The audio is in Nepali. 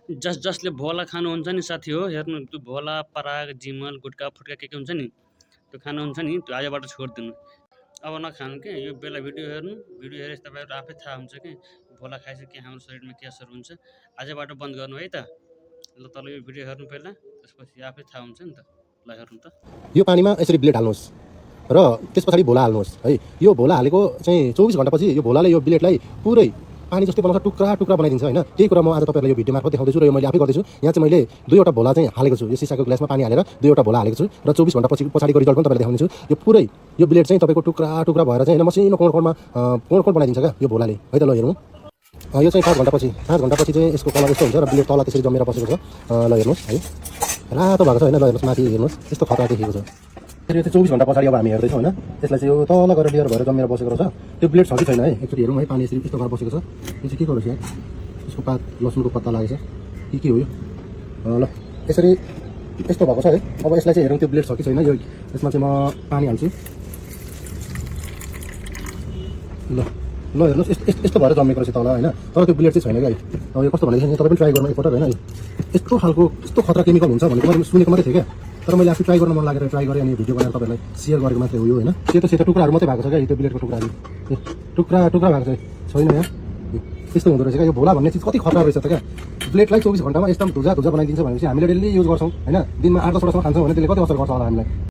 जसले भोला खानुहुन्छ नि साथी हो, हेर्नु त्यो भोला, पराग, जिमल, गुट्का फुट्का के हुन्छ नि, त्यो खानुहुन्छ नि त्यो आजबाट छोडिदिनु। अब नखानु के, यो बेला भिडियो हेर्नु, भिडियो हेरेपछि तपाईँहरू आफै थाहा हुन्छ कि भोला खाएपछि के हाम्रो शरीरमा के असर हुन्छ। आजबाट बन्द गर्नु है त। ल तल यो भिडियो हेर्नु पहिला, त्यसपछि आफै थाहा हुन्छ नि त। ल हेर्नु त। यो पानीमा यसरी ब्लेड हाल्नुहोस् र त्यस पछाडि भोला हाल्नुहोस् है। यो भोला हालेको चाहिँ 24 घण्टापछि यो भोलाले यो ब्लेडलाई पुरै पानी जस्तै बनाउँछ, टुक्रा टुक्रा बनाइदिन्छ होइन। त्यही कुरा म आज तपाईँहरूलाई यो भिडियो मार्फत देखाउँदैछु र यो मैले आफै गर्दैछु। यहाँ चाहिँ मैले 2वटा भोला चाहिँ हालेको छु, यो सिसाको ग्लासमा पानी हालेर 2वटा भोला हालेको छु र 24 घण्टा पछाडिको रिजल्ट पनि तपाईँलाई देखाउँदैछु। यो पुरै यो ब्लेड चाहिँ तपाईँको टुक्रा टुक्रा भएर चाहिँ होइन मसिनो कोण बनाइदिन्छ क्या यो भोलाले है त। ल हेरौँ, यो चाहिँ 5 घण्टापछि चाहिँ यसको कलर यस्तो हुन्छ र ब्लेड तल त्यसरी जमेर बसेको छ। ल हेर्नुहोस् है, रातो भएको छ होइन। ल हेर्नुहोस् माथि हेर्नुहोस् यस्तो खतरा देखिएको छ। फेरि यो चाहिँ 24 घण्टा पछाडि अब हामी हेर्दैछौँ होइन। त्यसलाई चाहिँ यो तल गएर लेयर भएर जमेर बसेको रहेछ। त्यो ब्लेड छ कि छैन है एकचोटि हेरौँ है। पानी यसरी यस्तो गरेर बसेको छ, यो चाहिँ के गर्छ यहाँ, यसको पात लसुनको पत्ता लागेछ के हो यो। ल यसरी यस्तो भएको छ है। अब यसलाई चाहिँ हेरौँ त्यो ब्लेड छ कि छैन। यो यसमा चाहिँ म पानी हाल्छु। ल ल हेर्नुहोस् यस्तो भएर जमेको रहेछ तल होइन। तर त्यो ब्लेड चाहिँ छैन क्या है। अब यो कस्तो भनेको तपाईँ पनि ट्राई गर्नु एकपल्ट होइन। यस्तो खालको यस्तो खतरा केमिकल हुन्छ भनेको मैले सुनेको मात्रै थिएँ क्या। तर मैले आफै ट्राई गर्न मन लागेर ट्राई गरेँ अनि भिडियो बनाएर तपाईँहरूलाई सेयर गरेको मात्रै हो यो होइन। सेतो टुक्राहरू मात्रै भएको छ क्या त्यो ब्लेडको टुक्राहरू, टुक्रा टुक्रा भएको छैन यहाँ। यस्तो हुँदो रहेछ क्या यो भोला भन्ने चिज। कति खतरा रहेछ त क्या। ब्लेडलाई 24 घण्टामा यस्तो धुजा बनाइदिन्छ भनेपछि हामीले डेली युज गर्छौँ होइन। दिनमा 8-10 वटासम्म खान्छौँ भने त्यसले कति असर गर्छ होला हामीलाई।